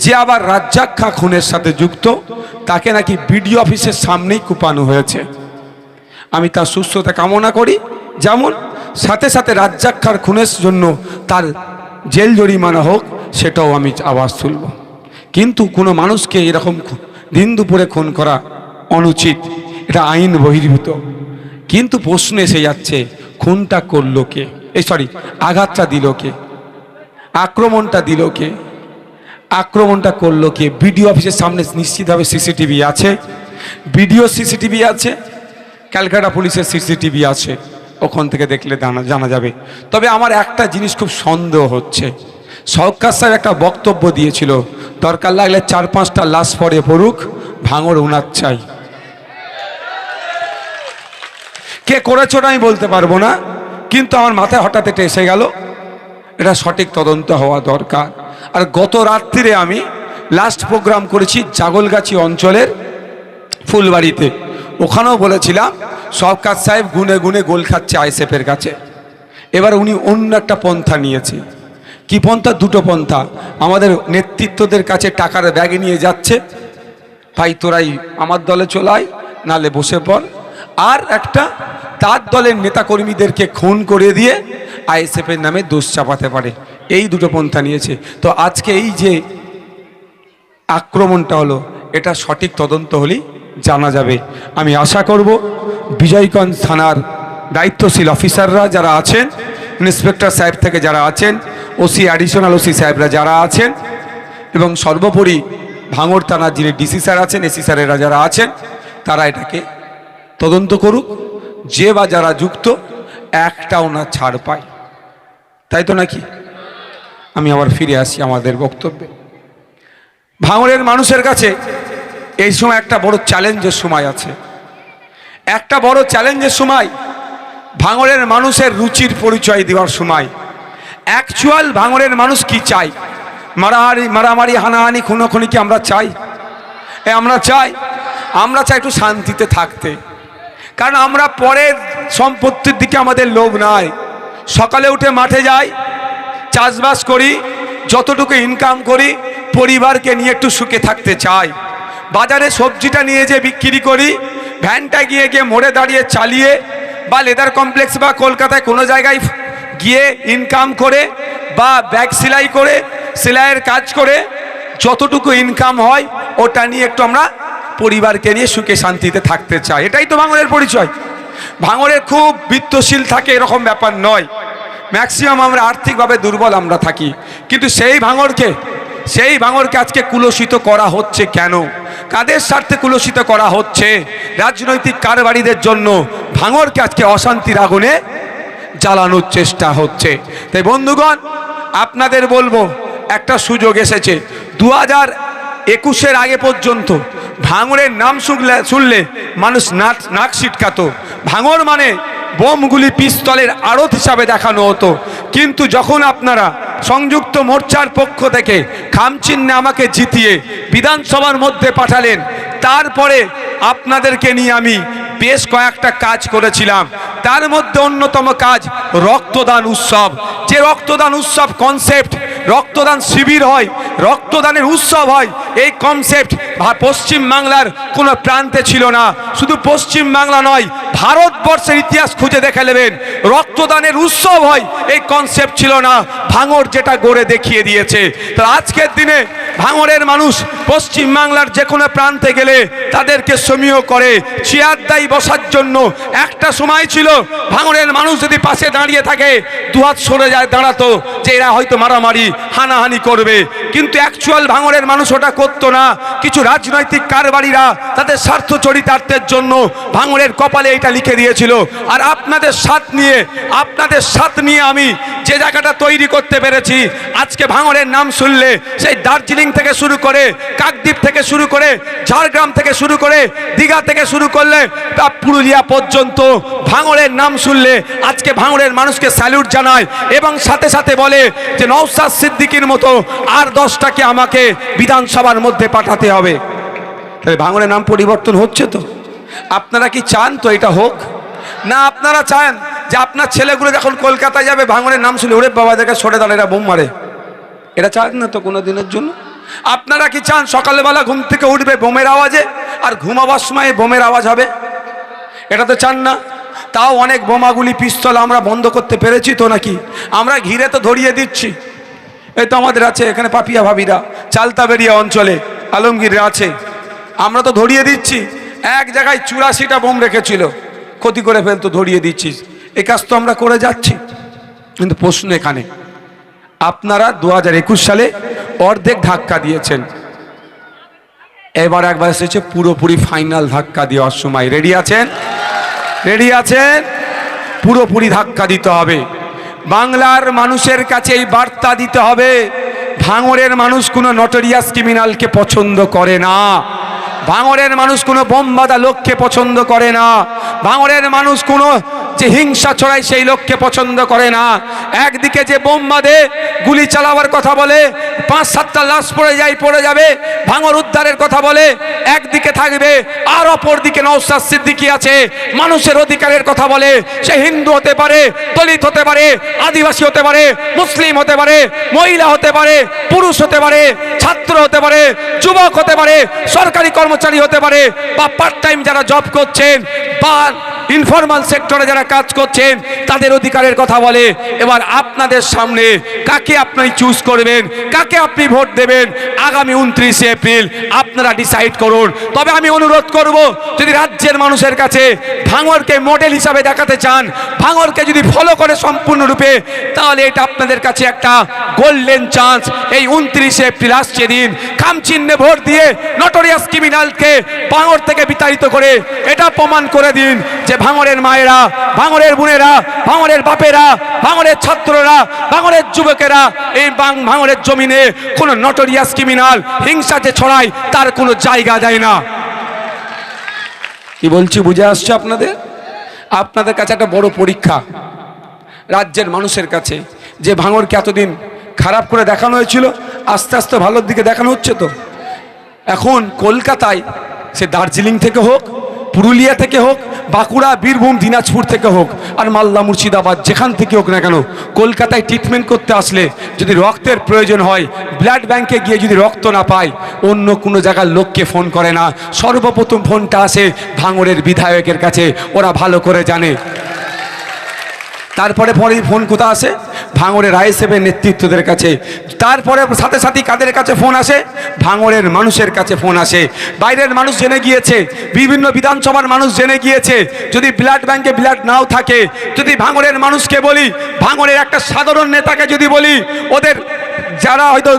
যে আবার রাজ্জাক খাঁ খুনের সাথে যুক্ত, তাকে নাকি বিডিও অফিসের সামনেই কুপানো হয়েছে। আমি তার সুস্থতা কামনা করি, যেমন সাথে সাথে রাজ্জাক খাঁর খুনের জন্য তার জেল জরিমানা হোক, সেটাও আমি আওয়াজ তুলব। কিন্তু কোনো মানুষকে এরকম দিন দুপুরে খুন করা অনুচিত, এটা আইন বহির্ভূত। কিন্তু প্রশ্ন এসে যাচ্ছে, খুনটা করলো কে? আঘাতটা দিল কে? আক্রমণটা দিল কে? আক্রমণটা করলো কে? বিডিও অফিসের সামনে নিশ্চিতভাবে সিসিটিভি আছে, বিডিও সিসিটিভি আছে, ক্যালকাটা পুলিশের সিসিটিভি আছে, ওখান থেকে দেখলে জানা যাবে। তবে আমার একটা জিনিস খুব সন্দেহ হচ্ছে, সরকার সাহেব একটা বক্তব্য দিয়েছিল, দরকার লাগলে 4-5টা লাশ পরে পড়ুক, ভাঙড় ওনার চাই। কে করেছো আমি বলতে পারবো না, কিন্তু আমার মাথায় হঠাৎ এটা এসে গেল, এটা সঠিক তদন্ত হওয়া দরকার। আর গত রাত্রিরে আমি লাস্ট প্রোগ্রাম করেছি জাগলগাছি অঞ্চলের ফুলবাড়িতে, ওখানেও বলেছিলাম সরকার সাহেব গুনে গুনে গোল খাচ্ছে আইএসএফের কাছে। এবার উনি অন্য একটা পন্থা নিয়েছে। কি পন্থা? দুটো পন্থা। আমাদের নেতৃত্বদের কাছে টাকার ব্যাগে নিয়ে যাচ্ছে, ভাই তোরাই আমার দলে চলাই, নালে বসে পড়। আর একটা, তার দলের নেতাকর্মীদেরকে খুন করে দিয়ে আইএসএফের নামে দোষ চাপাতে পারে। এই দুটো পন্থা নিয়েছে। তো আজকে এই যে আক্রমণটা হলো, এটা সঠিক তদন্ত হলেই জানা যাবে। আমি আশা করব বিজয়গঞ্জ থানার দায়িত্বশীল অফিসাররা যারা আছেন, ইন্সপেক্টর সাহেব থেকে যারা আছেন, ওসি অ্যাডিশনাল ওসি সাহেবরা যারা আছেন, এবং সর্বোপরি ভাঙড় থানার যিনি ডিসি স্যার আছেন, এসি স্যারেরা যারা আছেন, তারা এটাকে তদন্ত করুক। যে বা যারা যুক্ত, একটাও না ছাড় পায়, তাই তো নাকি? আমি আবার ফিরে আসি আমাদের বক্তব্যে। ভাঙড়ের মানুষের কাছে এই সময় একটা বড় চ্যালেঞ্জের সময় আছে, একটা বড় চ্যালেঞ্জের সময়, ভাঙড়ের মানুষের রুচির পরিচয় দেওয়ার সময়। অ্যাকচুয়াল ভাঙড়ের মানুষ কি চাই? মারামারি হানাহানি খুনোখুনি কি আমরা চাই? আমরা চাই একটু শান্তিতে থাকতে। কারণ আমরা পরের সম্পত্তির দিকে আমাদের লোভ নাই। সকালে উঠে মাঠে যাই, চাষবাস করি, যতটুকু ইনকাম করি পরিবারকে নিয়ে একটু সুখে থাকতে চাই। বাজারে সবজিটা নিয়ে যে বিক্রি করি, ভ্যানটা গিয়ে মোড়ে দাঁড়িয়ে চালিয়ে, বা লেদার কমপ্লেক্স বা কলকাতায় কোনো জায়গায় গিয়ে ইনকাম করে, বা ব্যাগ সেলাই করে, সেলাইয়ের কাজ করে যতটুকু ইনকাম হয় ওটা নিয়ে একটু আমরা পরিবারকে নিয়ে সুখে শান্তিতে থাকতে চাই। এটাই তো ভাঙড়ের পরিচয়। ভাঙড়ের খুব বিত্তশীল থাকে এরকম ব্যাপার নয়, ম্যাক্সিমাম আমরা আর্থিকভাবে দুর্বল আমরা থাকি। কিন্তু সেই ভাঙড়কে আজকে কুলসিত করা হচ্ছে কেন? কাদের স্বার্থে কুলসিত করা হচ্ছে? রাজনৈতিক কারবারিদের জন্য ভাঙড়কে আজকে অশান্তির আগুনে জ্বালানোর চেষ্টা হচ্ছে। তাই বন্ধুগণ, আপনাদের বলবো, একটা সুযোগ এসেছে। 2021-এর আগে পর্যন্ত ভাঙড়ের নাম শুনলে মানুষ নাক ছিটকাতো। ভাঙড় মানে বোমগুলি পিস্তলের আড়ত হিসাবে দেখানো হতো। কিন্তু যখন আপনারা সংযুক্ত মোর্চার পক্ষ থেকে খামচিহ্নে আমাকে জিতিয়ে বিধানসভার মধ্যে পাঠালেন, তারপরে আপনাদেরকে নিয়ে আমি বেশ কয়েকটা কাজ করেছিলাম। তার মধ্যে অন্যতম কাজ রক্তদান উৎসব। যে রক্তদান উৎসব কনসেপ্ট, রক্তদান শিবির হয়, রক্তদানের উৎসব হয়, এই কনসেপ্ট পশ্চিম বাংলার কোনো প্রান্তে ছিল না। শুধু পশ্চিম বাংলা নয়, ভারতবর্ষের ইতিহাস খুঁজে দেখে নেবেন, রক্তদানের উৎসব হয় এই কনসেপ্ট ছিল না। ভাঙড় যেটা গড়ে দেখিয়ে দিয়েছে। তো আজকের দিনে ভাঙড়ের মানুষ পশ্চিম বাংলার যে কোনো প্রান্তে গেলে তাদেরকে সমীহ করে, চেয়ার দেয় বসার জন্য। একটা সময় ছিল ভাঙড়ের মানুষ যদি পাশে দাঁড়িয়ে থাকে দুহাত সরে যায় দাঁড়াতো, যে এরা হয়তো মারামারি হানাহানি করবে। কিন্তু অ্যাকচুয়াল ভাঙড়ের মানুষ ওটা করতো না। কিছু রাজনৈতিক কারবারিরা তাদের স্বার্থ চরিতার্থের জন্য ভাঙড়ের কপালে এটা লিখে দিয়েছিল। আর আপনাদের সাথ নিয়ে আমি যে জায়গাটা তৈরি করতে পেরেছি, আজকে ভাঙড়ের নাম শুনলে সেই দার্জিলিং থেকে শুরু করে, কাকদ্বীপ থেকে শুরু করে, ঝাড়গ্রাম থেকে শুরু করে, দীঘা থেকে শুরু করলে তা পুরুলিয়া পর্যন্ত ভাঙড়ের নাম শুনলে আজকে ভাঙড়ের মানুষকে স্যালুট জানায়, এবং সাথে সাথে বলে যে নওশাদ সিদ্দিকীর মতো আর 10টাকে আমাকে বিধানসভার মধ্যে পাঠাতে হবে। তাহলে ভাঙড়ের নাম পরিবর্তন হচ্ছে তো? আপনারা কি চান তো এটা হোক? না আপনারা চান যে আপনার ছেলেগুলো যখন কলকাতায় যাবে ভাঙড়ের নাম শুনে ওরে বাবা দেখে সরে দাঁড়ায় এরা বোম মারে? এটা চান না তো কোনো দিনের জন্য? আপনারা কি চান সকালবেলা ঘুম থেকে উঠবে বোমের আওয়াজে আর ঘুমাবার সময় বোমের আওয়াজ হবে? এটা তো চান না। তাও অনেক বোমাগুলি পিস্তল আমরা বন্ধ করতে পেরেছি তো নাকি? আমরা ঘিরে তো ধরিয়ে দিচ্ছি। এই তো আমাদের আছে এখানে পাপিয়া ভাবিরা চালতাবেরিয়া অঞ্চলে আলমগীরে আছে, আমরা তো ধরিয়ে দিচ্ছি। এক জায়গায় 84টা বোম রেখেছিল, ক্ষতি করে ফেলতো, ধরিয়ে দিচ্ছিস। এই কাজ তো আমরা করে যাচ্ছি। কিন্তু প্রশ্ন এখানে, আপনারা 2021 সালে অর্ধেক ধাক্কা দিয়েছেন, এবার একবার এসেছে পুরোপুরি ফাইনাল ধাক্কা দেওয়ার সময়। রেডি আছেন? রেডি আছেন? পুরোপুরি ধাক্কা দিতে হবে। বাংলার মানুষের কাছে এই বার্তা দিতে হবে, ভাঙড়ের মানুষ কোনো নটোরিয়াস ক্রিমিনালকে পছন্দ করে না, ভাঙড়ের মানুষ কোনো বোমবাদা লোককে পছন্দ করে না, ভাঙড়ের মানুষ কোনো যে হিংসা ছড়ায় সেই লোককে পছন্দ করে না। একদিকে যে বোম বাঁধে গুলি চালাবার কথা বলে, 5-7টা লাশ পড়ে যাবে, ভাঙড় উদ্ধারের কথা বলে, একদিকে থাকবে। আর অপর দিকে নওশাদ সিদ্দিকী আছে, মানুষের অধিকারের কথা বলে। সে হিন্দু হতে পারে, দলিত হতে পারে, আদিবাসী হতে পারে, মুসলিম হতে পারে, মহিলা হতে পারে, পুরুষ হতে পারে, ছাত্র হতে পারে, যুবক হতে পারে, সরকারি কর্মচারী হতে পারে, বা পার্ট টাইম যারা জব করছেন বা ইনফরমাল সেক্টরে যারা কাজ করছেন, তাদের অধিকারের কথা বলে। এবার আপনাদের সামনে কাকে আপনি চুজ করবেন, কাকে আপনি ভোট দেবেন, আগামী 29 এপ্রিল আপনারা ডিসাইড করুন। তবে আমি অনুরোধ করব, যদি রাজ্যের মানুষের কাছে ভাঙড়কে মডেল হিসাবে দেখাতে চান, ভাঙড়কে যদি ফলো করে সম্পূর্ণরূপে, তাহলে এটা আপনাদের কাছে একটা গোল্ডেন চান্স। এই 29 এপ্রিল আসছে দিন, খামচিহ্নে ভোট দিয়ে নটোরিয়াস ক্রিমিনালকে ভাঙড় থেকে বিতাড়িত করে এটা প্রমাণ করে দিন যে ভাঙড়ের মায়েরা, ভাঙড়ের বোনেরা, ভাঙড়ের বাপেরা, ভাঙড়ের ছাত্ররা, ভাঙড়ের যুবকেরা এই ভাঙড়ের জমিনে কোনো নটোরিয়াস ক্রিমিনাল হিংসা যে ছড়ায় তার কোনো জায়গা দেয় না। কি বলছি বুঝে আসছে আপনাদের? আপনাদের কাছে একটা বড় পরীক্ষা, রাজ্যের মানুষের কাছে, যে ভাঙড়কে এতদিন খারাপ করে দেখানো হয়েছিল, আস্তে আস্তে ভালোর দিকে দেখানো হচ্ছে। তো এখন কলকাতায়, সে দার্জিলিং থেকে হোক, পুরুলিয়া থেকে হোক, বাঁকুড়া, বীরভূম, দিনাজপুর থেকে হোক, আর মালদা, মুর্শিদাবাদ, যেখান থেকে হোক না কেন, কলকাতায় ট্রিটমেন্ট করতে আসলে যদি রক্তের প্রয়োজন হয়, ব্লাড ব্যাংকে গিয়ে যদি রক্ত না পায়, অন্য কোনো জায়গার লোককে ফোন করে না, সর্বপ্রথম ফোনটা আসে ভাঙড়ের বিধায়কের কাছে। ওরা ভালো করে জানে। তারপরে ফোন কোথা আসে? ভাঙড়ের আইএসএফের নেতৃত্বদের কাছে। তারপরে সাথে সাথে কাদের কাছে ফোন আসে? ভাঙড়ের মানুষের কাছে ফোন আসে। বাইরের মানুষ জেনে গিয়েছে, বিভিন্ন বিধানসভার মানুষ জেনে গিয়েছে, যদি ব্লাড ব্যাংকে ব্লাড নাও থাকে, যদি ভাঙড়ের মানুষকে বলি, ভাঙড়ের একটা সাধারণ নেতাকে যদি বলি, ওদের যারা হয়তো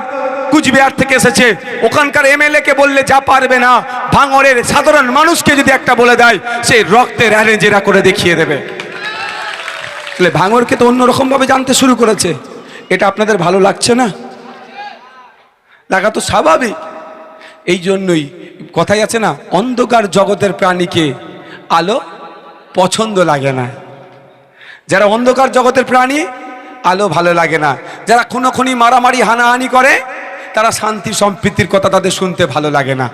কুচবিহার থেকে এসেছে, ওখানকার এমএলএ কে বললে যা পারবে না, ভাঙড়ের সাধারণ মানুষকে যদি একটা বলে দেয়, সেই রক্তের অ্যারেঞ্জেরা করে দেখিয়ে দেবে। ভাঙড়কে তো অন্যরকম ভাবে জানতে শুরু করেছে। এটা আপনাদের ভালো লাগছে না? লাগা তো স্বাভাবিক। এই জন্যই কথাই আছে না, অন্ধকার জগতের প্রাণীকে আলো পছন্দ লাগে না। যারা অন্ধকার জগতের প্রাণী, আলো ভালো লাগে না। যারা খুনোখুনি, মারামারি, হানাহানি করে, তারা শান্তি সম্প্রীতির কথা তাদের শুনতে ভালো লাগে না।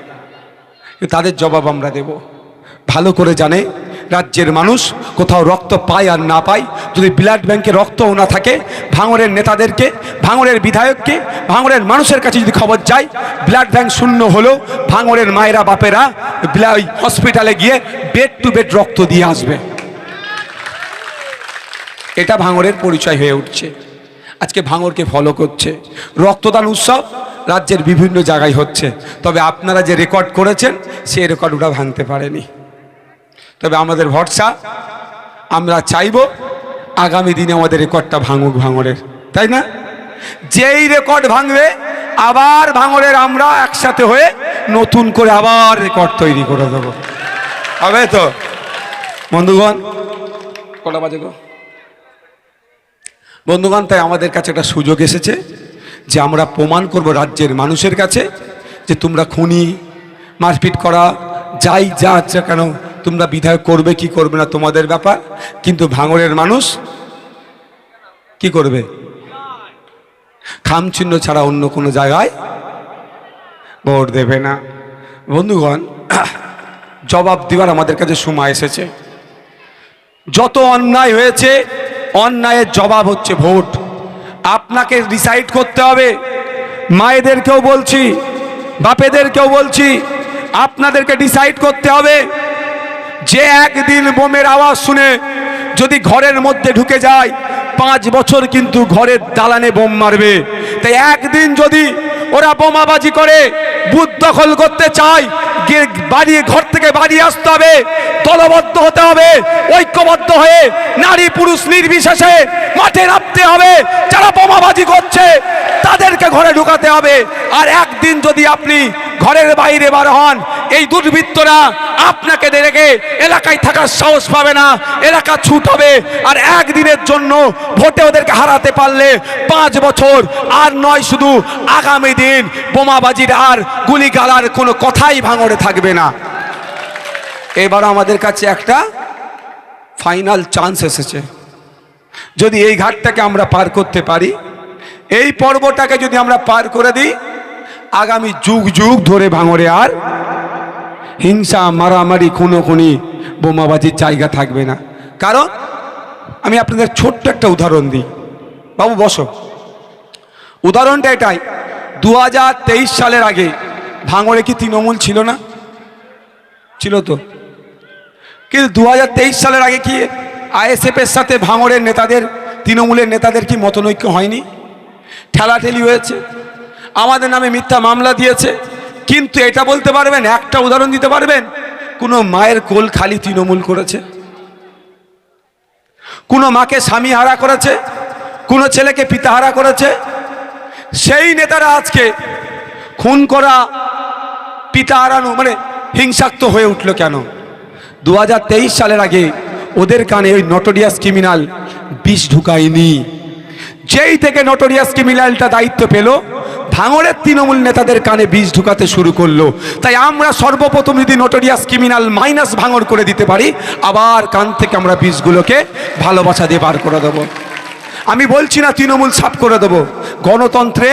তাদের জবাব আমরা দেব। ভালো করে জানে রাজ্যের মানুষ, কোথাও রক্ত পায় আর না পায়, যদি ব্লাড ব্যাংকে রক্তও না থাকে, ভাঙড়ের নেতাদেরকে, ভাঙড়ের বিধায়ককে, ভাঙড়ের মানুষের কাছে যদি খবর যায়, ব্লাড ব্যাংক শূন্য হলেও ভাঙড়ের মায়েরা, বাপেরা হসপিটালে গিয়ে বেড টু বেড রক্ত দিয়ে আসবে। এটা ভাঙড়ের পরিচয় হয়ে উঠছে। আজকে ভাঙড়কে ফলো করছে। রক্তদান উৎসব রাজ্যের বিভিন্ন জায়গায় হচ্ছে, তবে আপনারা যে রেকর্ড করেছেন সেই রেকর্ড ওরা ভাঙতে পারেনি। তবে আমাদের ভরসা, আমরা চাইব আগামী দিনে আমাদের রেকর্ডটা ভাঙুক ভাঙড়ের, তাই না? যেই রেকর্ড ভাঙবে, আবার ভাঙড়ের আমরা একসাথে হয়ে নতুন করে আবার রেকর্ড তৈরি করে দেব। হবে তো বন্ধুগণ? কটা বাজে গো বন্ধুগণ? তাই আমাদের কাছে একটা সুযোগ এসেছে যে আমরা প্রমাণ করব রাজ্যের মানুষের কাছে যে তোমরা খুনি, মারপিট করা, যাই যা আছে কেন, তোমরা বিধায়ক করবে কি করবে না তোমাদের ব্যাপার, কিন্তু ভাঙড়ের মানুষ কি করবে? খামচিহ্ন ছাড়া অন্য কোনো জায়গায় ভোট দেবে না। বন্ধুগণ, জবাব দেওয়ার আমাদের কাছে সময় এসেছে। যত অন্যায় হয়েছে, অন্যায়ের জবাব হচ্ছে ভোট। আপনাকে ডিসাইড করতে হবে মায়েদেরকেও বলছি, বাপেদেরকেও বলছি, আপনাদেরকে ডিসাইড করতে হবে যে একদিন বোমের আওয়াজ শুনে যদি ঘরের মধ্যে ঢুকে যায় 5 বছর কিন্তু ঘরের দালানে বোম মারবে। তাই একদিন যদি ওরা বোমাবাজি করে বুথ দখল করতে চায়, বাড়ি ঘর থেকে বাড়ি আসতে হবে, দলবদ্ধ হতে হবে, ঐক্যবদ্ধ হয়ে নারী পুরুষ নির্বিশেষে মাঠে নামতে হবে। যারা বোমাবাজি করছে তাদেরকে ঘরে ঢুকাতে হবে। আর একদিন যদি আপনি ঘরের বাইরে বার হন, এই দুর্বৃত্তরা আপনাকে দেখে এলাকায় থাকার সাহস পাবে না, এলাকা ছুট হবে। আর একদিনের জন্য ভোটে ওদেরকে হারাতে পারলে 5 বছর আর নয়, শুধু আগামী দিন বোমাবাজির আর গুলিগালার কোনো কথাই ভাঙড়ে থাকবে না। এবার আমাদের কাছে একটা ফাইনাল চান্স এসেছে। যদি এই ঘাটটাকে আমরা পার করতে পারি, এই পর্বটাকে যদি আমরা পার করে দিই, আগামী যুগ যুগ ধরে ভাঙড়ে আর হিংসা, মারামারি, খুনোখুনি, বোমাবাজির জায়গা থাকবে না। কারণ আমি আপনাদের ছোট্ট একটা উদাহরণ দিই। বাবু বসো। উদাহরণটা এটাই, 2023 সালের আগে ভাঙড়ে কি তৃণমূল ছিল না? ছিল তো। কিন্তু 2023 সালের আগে কি আইএসএফের সাথে ভাঙড়ের নেতাদের, তৃণমূলের নেতাদের কি মতনৈক্য হয়নি? ঠেলাঠেলি হয়েছে, আমাদের নামে মিথ্যা মামলা দিয়েছে। কিন্তু এটা বলতে পারবেন, একটা উদাহরণ দিতে পারবেন, কোনো মায়ের কোল খালি তৃণমূল করেছে? কোনো মাকে স্বামী হারা করেছে? কোনো ছেলেকে পিতা হারা করেছে? সেই নেতারা আজকে খুন করা, পিতা হারানো মানে হিংসাক্ত হয়ে উঠল কেন? 2023 সালের আগে ওদের কানে ওই নটোরিয়াস ক্রিমিনাল বিষ ঢুকায়নি। যেই থেকে নটোরিয়াস ক্রিমিনালটা দায়িত্ব পেল, ভাঙড়ের তৃণমূল নেতাদের কানে বিষ ঢুকাতে শুরু করলো। তাই আমরা সর্বপ্রথম যদি নটোরিয়াস ক্রিমিনাল মাইনাস ভাঙড় করে দিতে পারি, আবার কান থেকে আমরা বিষগুলোকে ভালোবাসা দিয়ে বার করে দেবো। আমি বলছি না তৃণমূল সাফ করে দেবো, গণতন্ত্রে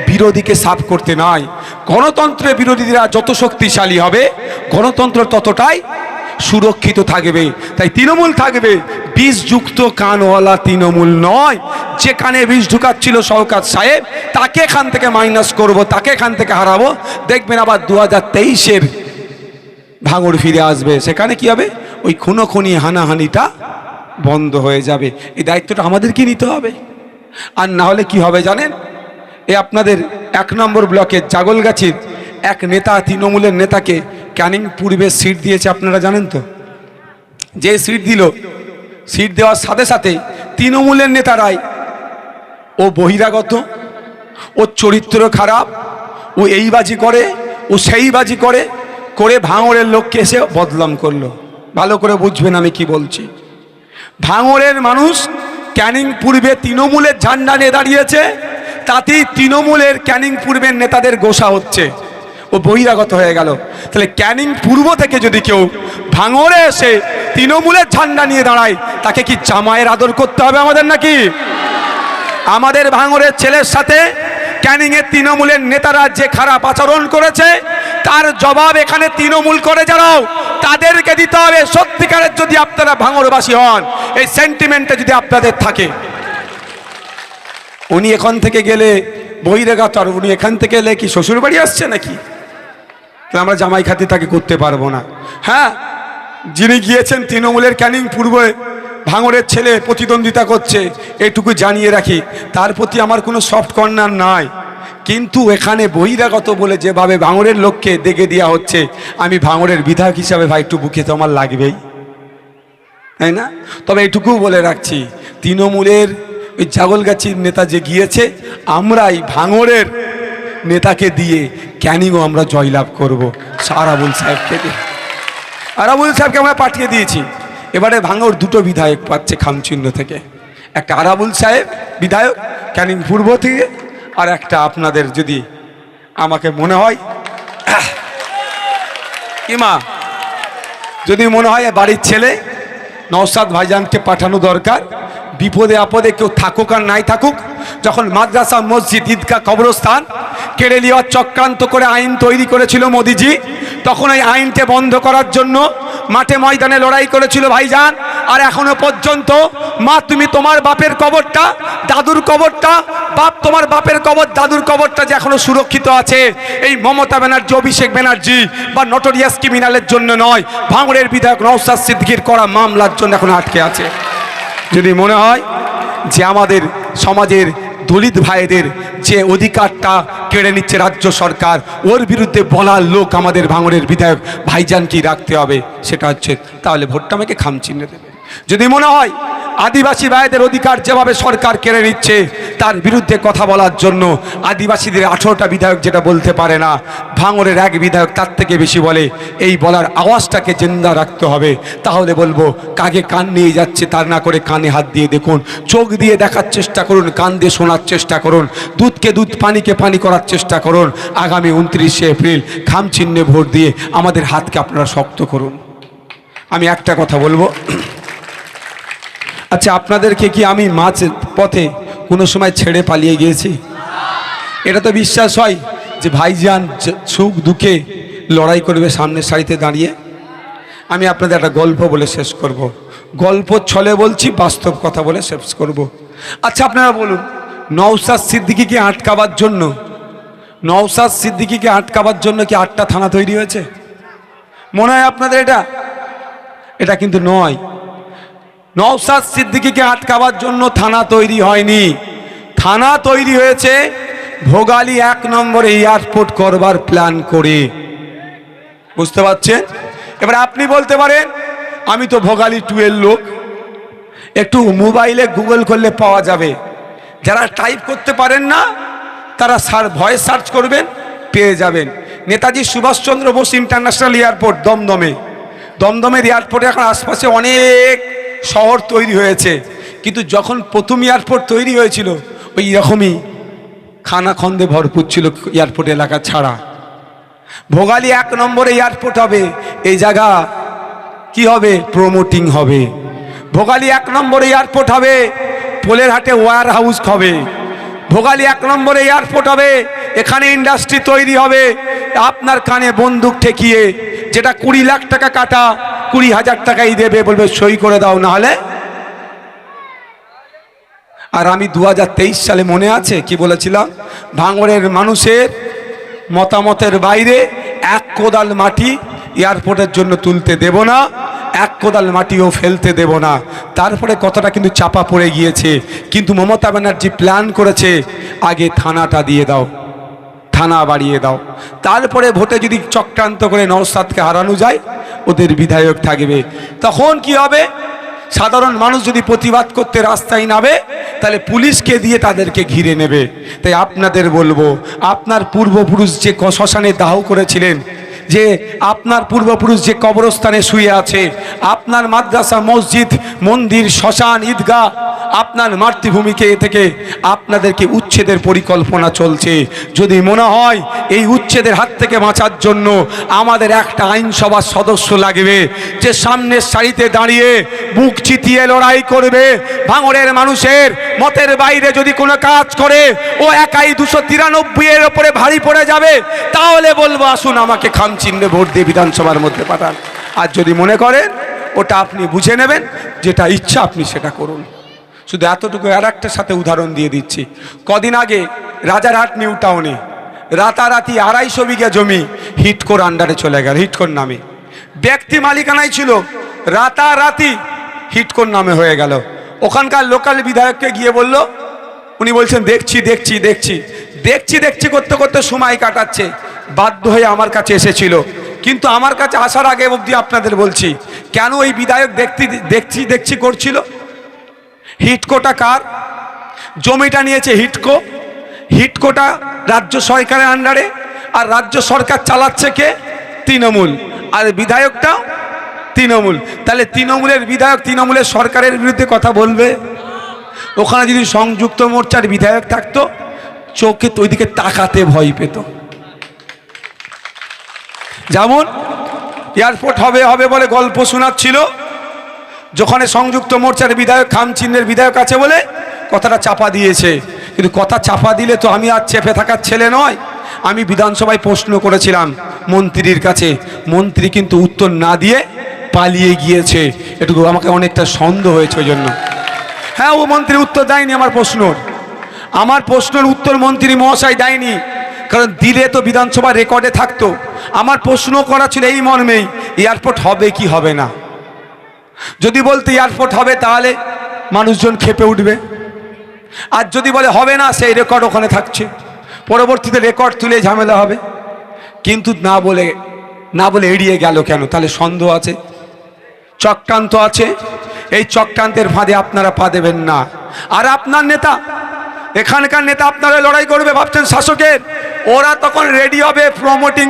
বিরোধীকে সাফ করতে নয়। গণতন্ত্রে বিরোধীরা যত শক্তিশালী হবে, গণতন্ত্র ততটাই সুরক্ষিত থাকবে। তাই তৃণমূল থাকবে, বিষযুক্ত কানওয়ালা তৃণমূল নয়। যে কানে বিষ ঢুকাচ্ছিল শওকত সাহেব, তাকে এখান থেকে মাইনাস করব, তাকে এখান থেকে হারাবো। দেখবেন আবার 2023-এর ভাঙড় ফিরে আসবে। সেখানে কি হবে? ওই খুনোখুনি, হানাহানিটা বন্ধ হয়ে যাবে। এই দায়িত্বটা আমাদেরকে নিতে হবে। আর না হলে কি হবে জানেন? আপনাদের 1 নম্বর ব্লকের জাগলগাছির এক নেতা, তৃণমূলের নেতাকে ক্যানিং পূর্বে সিট দিয়েছে, আপনারা জানেন তো? যে সিট দিল, সিট দেওয়ার সাথে সাথে তৃণমূলের নেতারাই, ও বহিরাগত, ওর চরিত্র খারাপ, ও এই বাজি করে, ও সেই বাজি করে, করে ভাঙড়ের লোককে এসে বদনাম করলো। ভালো করে বুঝবেন আমি কি বলছি। ভাঙড়ের মানুষ ক্যানিং পূর্বে তৃণমূলের ঝান্ডা নিয়ে দাঁড়িয়েছে, তাতেই তৃণমূলের ক্যানিং পূর্বের নেতাদের গোসা হচ্ছে, ও বহিরাগত হয়ে গেল। তাহলে ক্যানিং পূর্ব থেকে যদি কেউ ভাঙড়ে এসে তৃণমূলের ঝান্ডা নিয়ে দাঁড়ায়, তাকে কি জামাইয়ের আদর করতে হবে আমাদের নাকি? আমাদের ভাঙড়ের ছেলের সাথে ক্যানিংয়ের তৃণমূলের নেতারা যে খারাপ আচরণ করেছে, তার জবাব এখানে তৃণমূল করে যারাও, তাদেরকে দিতে হবে। সত্যিকারের যদি আপনারা ভাঙড়বাসী হন, এই সেন্টিমেন্টে যদি আপনাদের থাকে, উনি এখান থেকে গেলে বহিরাগত, আর উনি এখান থেকে এলে কি শ্বশুর বাড়ি আসছে নাকি? আমরা জামাই খাতি তাকে করতে পারবো না। হ্যাঁ, যিনি গিয়েছেন তৃণমূলের ক্যানিং পূর্বে, ভাঙড়ের ছেলে প্রতিদ্বন্দ্বিতা করছে, এটুকু জানিয়ে রাখি, তার প্রতি আমার কোনো সফট কর্নার নাই। কিন্তু এখানে বহিরাগত বলে যেভাবে ভাঙড়ের লোককে দেখে দেওয়া হচ্ছে, আমি ভাঙড়ের বিধায়ক হিসাবে ভাই একটু বুকে তো আমার লাগবেই, তাই না? তবে এটুকু বলে রাখছি, তৃণমূলের ওই জাগলগাছির নেতা যে গিয়েছে, আমরা এই ভাঙড়ের নেতাকে দিয়ে ক্যানিংও আমরা জয়লাভ করব। আরাবুল সাহেবকে দিয়ে, আরাবুল সাহেবকে আমরা পাঠিয়ে দিয়েছি। এবারে ভাঙড় 2টো বিধায়ক পাচ্ছে খামচিহ্ন থেকে, একটা আরাবুল সাহেব বিধায়ক ক্যানিং পূর্ব থেকে, আর একটা আপনাদের, যদি আমাকে মনে হয় ইমা, যদি মনে হয় বাড়ির ছেলে নওশাদ ভাইজানকে পাঠানো দরকার। বিপদে আপদে কেউ থাকুক আর নাই থাকুক, যখন মাদ্রাসা, মসজিদ, ঈদগাহ, কবরস্থান কেড়ে নেওয়ার চক্রান্ত করে আইন তৈরি করেছিল মোদিজি, তখন এই আইনকে বন্ধ করার জন্য মাঠে ময়দানে লড়াই করেছিল ভাইজান। আর এখনো পর্যন্ত মা তুমি তোমার বাপের কবরটা, দাদুর কবরটা, বাপ তোমার বাপের কবর, দাদুর কবরটা যে এখনো সুরক্ষিত আছে, এই মমতা ব্যানার্জি, অভিষেক ব্যানার্জি বা নটোরিয়াস ক্রিমিনালের জন্য নয়, ভাঙড়ের বিধায়ক নওশাদ সিদ্দিকীর করা মামলার জন্য এখন আটকে আছে। যদি মনে হয় যে আমাদের সমাজের দলিত ভাইদের যে অধিকারটা কেড়ে নিচ্ছে রাজ্য সরকার, ওর বিরুদ্ধে বলার লোক আমাদের ভাঙড়ের বিধায়ক ভাইজানকেই রাখতে হবে, সেটা হচ্ছে তাহলে ভোটটা আমাকে খামচিহ্নে দেবে। যদি মনে হয় আদিবাসী ভাইদের অধিকার যেভাবে সরকার কেড়ে নিচ্ছে তার বিরুদ্ধে কথা বলার জন্য আদিবাসীদের 18টা বিধায়ক যেটা বলতে পারে না, ভাঙড়ের এক বিধায়ক তার থেকে বেশি বলে, এই বলার আওয়াজটাকে জিন্দা রাখতে হবে। তাহলে বলবো কাকে কান নিয়ে যাচ্ছে তার না করে কানে হাত দিয়ে দেখুন, চোখ দিয়ে দেখার চেষ্টা করুন, কান দিয়ে শোনার চেষ্টা করুন, দুধকে দুধ, পানিকে পানি করার চেষ্টা করুন। আগামী 29শে এপ্রিল খামচিহ্নে ভোট দিয়ে আমাদের হাতকে আপনারা শক্ত করুন। আমি একটা কথা বলবো, আচ্ছা আপনাদেরকে কি আমি মাঝ পথে কোনো সময় ছেড়ে পালিয়ে গিয়েছি? এটা তো বিশ্বাস হয় যে ভাইজান সুখ দুঃখে লড়াই করবে সামনের সারিতে দাঁড়িয়ে। আমি আপনাদের একটা গল্প বলে শেষ করব, গল্প ছলে বলছি, বাস্তব কথা বলে শেষ করব। আচ্ছা আপনারা বলুন, নওশাদ সিদ্দিকীকে আটকাবার জন্য, নওশাদ সিদ্দিকীকে আটকাবার জন্য কি 8টা থানা তৈরি হয়েছে? মনে হয় আপনাদের এটা? এটা কিন্তু নয়। নওশাদ সিদ্দিকীকে আটকাবার জন্য থানা তৈরি হয়নি, থানা তৈরি হয়েছে ভোগালী 1 নম্বরে এয়ারপোর্ট করবার প্ল্যান করে। বুঝতে পারছেন? এবার আপনি বলতে পারেন আমি তো ভোগালী 2 এর লোক, একটু মোবাইলে গুগল করলে পাওয়া যাবে। যারা টাইপ করতে পারেন না তারা ভয়েস সার্চ করবেন, পেয়ে যাবেন। নেতাজি সুভাষচন্দ্র বোস ইন্টারন্যাশনাল এয়ারপোর্ট দমদমে, দমদমের এয়ারপোর্টে এখন আশপাশে অনেক শহর তৈরি হয়েছে, কিন্তু যখন প্রথম এয়ারপোর্ট তৈরি হয়েছিল ওই রকমই খানাখন্দে ভরপুর ছিল এয়ারপোর্ট এলাকা ছাড়া। ভোগালী 1 নম্বরে এয়ারপোর্ট হবে, এই জায়গা কি হবে? প্রমোটিং হবে। ভোগালী 1 নম্বরে এয়ারপোর্ট হবে, পোলের হাটে ওয়্যার হাউস হবে। ভোগালী 1 নম্বরে এয়ারপোর্ট হবে, এখানে ইন্ডাস্ট্রি তৈরি হবে। আপনার কানে বন্দুক ঠেকিয়ে যেটা 20 লাখ টাকা কাটা 20,000 টাকাই দেবে, বলবে সই করে দাও না হলে। আর আমি 2023 সালে মনে আছে কি বলেছিলাম? ভাঙড়ের মানুষের মতামতের বাইরে 1 কোদাল মাটি এয়ারপোর্টের জন্য তুলতে দেব না, 1 কোদাল মাটিও ফেলতে দেব না। তারপরে কথাটা কিন্তু চাপা পড়ে গিয়েছে, কিন্তু মমতা ব্যানার্জি প্ল্যান করেছে আগে থানাটা দিয়ে দাও, থানা বাড়িয়ে দাও, তারপরে ভোটে যদি চক্রান্ত করে নওশাদকে হারানো যায় ওদের বিধায়ক থাকবে। তখন কি হবে? সাধারণ মানুষ যদি প্রতিবাদ করতে রাস্তায় নামে তাহলে পুলিশকে দিয়ে তাদেরকে ঘিরে নেবে। তাই আপনাদের বলবো, আপনার পূর্বপুরুষ যে শ্মশানে দাহ করেছিলেন, যে আপনার পূর্বপুরুষ যে কবরস্থানে শুয়ে আছে, আপনার মাদ্রাসা, মসজিদ, মন্দির, শ্মশান, ঈদগাহ, আপনার মাতৃভূমিকে থেকে আপনাদেরকে উচ্ছেদের পরিকল্পনা চলছে। যদি মনে হয় এই উচ্ছেদের হাত থেকে বাঁচার জন্য আমাদের একটা আইনসভার সদস্য লাগবে, যে সামনের সারিতে দাঁড়িয়ে বুক চিতিয়ে লড়াই করবে, ভাঙড়ের মানুষের মতের বাইরে যদি কোনো কাজ করে ও একাই 293 এর ওপরে ভারী পড়ে যাবে, তাহলে বলবো আসুন আমাকে খামচিহ্নে ভোট দিয়ে বিধানসভার মধ্যে পাঠান। আর যদি মনে করেন ওটা আপনি বুঝে নেবেন, যেটা ইচ্ছা আপনি সেটা করুন। শুধু এতটুকু আর একটা সাথে উদাহরণ দিয়ে দিচ্ছি। কদিন আগে রাজারহাট নিউ টাউনে রাতারাতি 250 বিঘা জমি হিটকোর আন্ডারে চলে গেল, হিটকোর নামে ব্যক্তি মালিকানায় ছিল, রাতারাতি হিটকোর নামে হয়ে গেল। ওখানকার লোকাল বিধায়ককে গিয়ে বলল, উনি বলছেন দেখছি দেখছি দেখছি দেখছি দেখছি করতে করতে সময় কাটাচ্ছে, বাধ্য হয়ে আমার কাছে এসেছিল। কিন্তু আমার কাছে আসার আগে অবধি আপনাদের বলছি কেন ওই বিধায়ক দেখছি দেখছি করছিল। হিটকোটা কার? জমিটা নিয়েছে হিটকো, হিটকোটা রাজ্য সরকারের আন্ডারে, আর রাজ্য সরকার চালাচ্ছে কে? তৃণমূল, আর বিধায়কটাও তৃণমূল। তাহলে তৃণমূলের বিধায়ক তৃণমূলের সরকারের বিরুদ্ধে কথা বলবে? ওখানে যদি সংযুক্ত মোর্চার বিধায়ক থাকতো চোখে তো ওইদিকে তাকাতে ভয় পেত। যেমন এয়ারপোর্ট হবে হবে বলে গল্প শোনাচ্ছিল, যখন সংযুক্ত মোর্চার বিধায়ক খামচিহ্নের বিধায়ক আছে বলে কথাটা চাপা দিয়েছে। কিন্তু কথা চাপা দিলে তো আমি আর চেপে থাকার ছেলে নয়। আমি বিধানসভায় প্রশ্ন করেছিলাম মন্ত্রীর কাছে, মন্ত্রী কিন্তু উত্তর না দিয়ে পালিয়ে গিয়েছে, এটুকু আমাকে অনেকটা সন্দেহ হয়েছে। ওই জন্য হ্যাঁ, ও মন্ত্রী উত্তর দেয়নি আমার প্রশ্নের উত্তর মন্ত্রী মহাশয় দেয়নি, কারণ দিলে তো বিধানসভা রেকর্ডে থাকতো। আমার প্রশ্ন করা ছিল এই মর্মেই, এয়ারপোর্ট হবে কি হবে না। যদি বলতে এয়ারপোর্ট হবে তাহলে মানুষজন ক্ষেপে উঠবে, আর যদি বলে হবে না, সেই রেকর্ড ওখানে থাকছে, পরবর্তীতে রেকর্ড তুলে ঝামেলা হবে। কিন্তু না বলে এড়িয়ে গেল কেন? তাহলে সন্দেহ আছে, চক্রান্ত আছে। এই চক্রান্তের ফাঁদে আপনারা পা দেবেন না। আর আপনার নেতা, এখানকার নেতা আপনারা লড়াই করবে ভাবছেন শাসকের, ওরা তখন রেডি হবে প্রমোটিং